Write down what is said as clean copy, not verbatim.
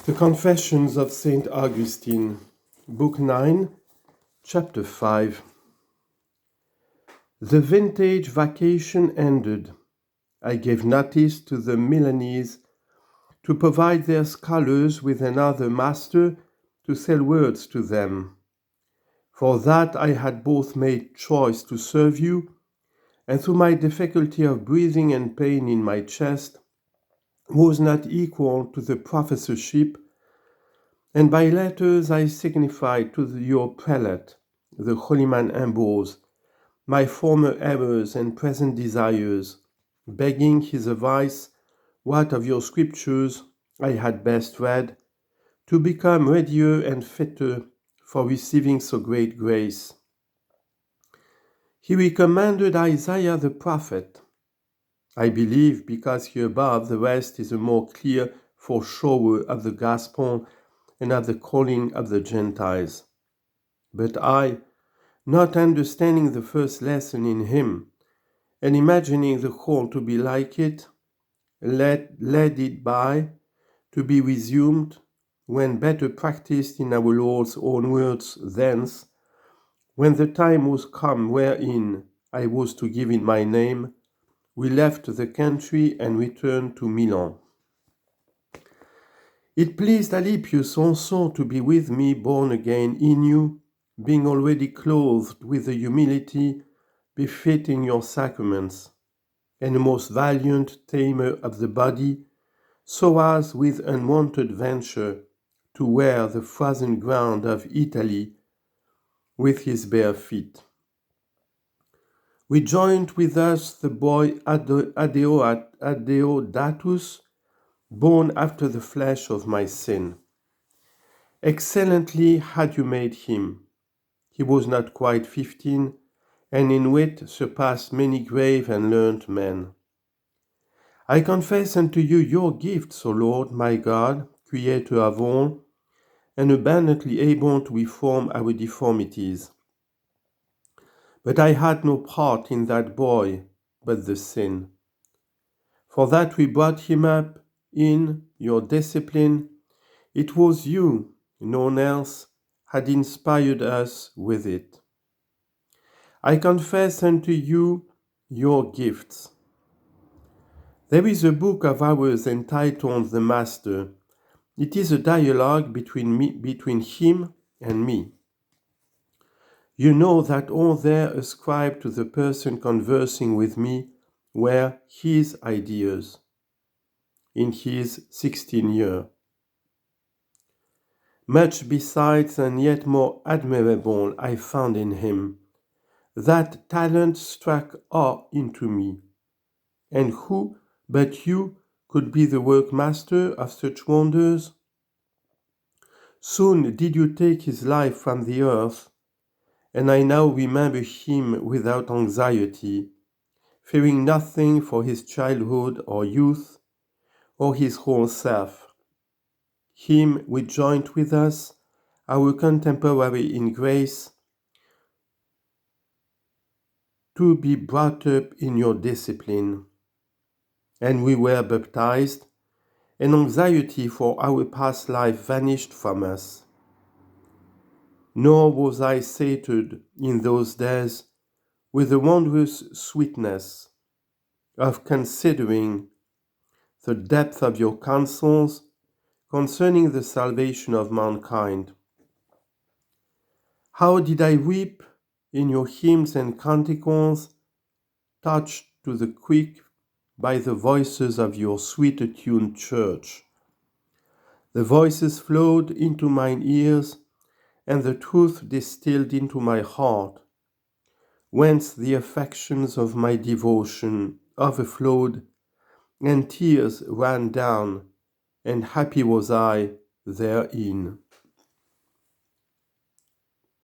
The Confessions of Saint Augustine, Book 9, Chapter 5. The vintage vacation ended. I gave notice to the Milanese to provide their scholars with another master to sell words to them. For that I had both made choice to serve you, and through my difficulty of breathing and pain in my chest, was not equal to the professorship, and by letters I signified to your prelate, the holy man Ambrose, my former errors and present desires, begging his advice what of your scriptures I had best read, to become readier and fitter for receiving so great grace. He recommended Isaiah the prophet. I believe because here above the rest is a more clear foreshower of the gospel and of the calling of the Gentiles. But I, not understanding the first lesson in him, and imagining the whole to be like it, let it by, to be resumed, when better practiced in our Lord's own words thence, when the time was come wherein I was to give in my name, we left the country and returned to Milan. It pleased Alypius also to be with me born again in you, being already clothed with the humility befitting your sacraments, and a most valiant tamer of the body, so as with unwonted venture to wear the frozen ground of Italy with his bare feet. We joined with us the boy Adeodatus, born after the flesh of my sin. Excellently had you made him. He was not quite 15, and in wit surpassed many grave and learned men. I confess unto you your gifts, O Lord, my God, Creator of all, and abundantly able to reform our deformities. But I had no part in that boy, but the sin. For that we brought him up in your discipline, it was you, no one else, had inspired us with it. I confess unto you your gifts. There is a book of ours entitled The Master. It is a dialogue between him and me. You know that all there ascribed to the person conversing with me were his ideas in his 16th year. Much besides and yet more admirable I found in him. That talent struck awe into me. And who but you could be the workmaster of such wonders? Soon did you take his life from the earth, and I now remember him without anxiety, fearing nothing for his childhood or youth, or his whole self. Him we joined with us, our contemporary in grace, to be brought up in your discipline. And we were baptized, and anxiety for our past life vanished from us. Nor was I sated in those days with the wondrous sweetness of considering the depth of your counsels concerning the salvation of mankind. How did I weep in your hymns and canticles, touched to the quick by the voices of your sweet-attuned church. The voices flowed into mine ears, and the truth distilled into my heart, whence the affections of my devotion overflowed, and tears ran down, and happy was I therein.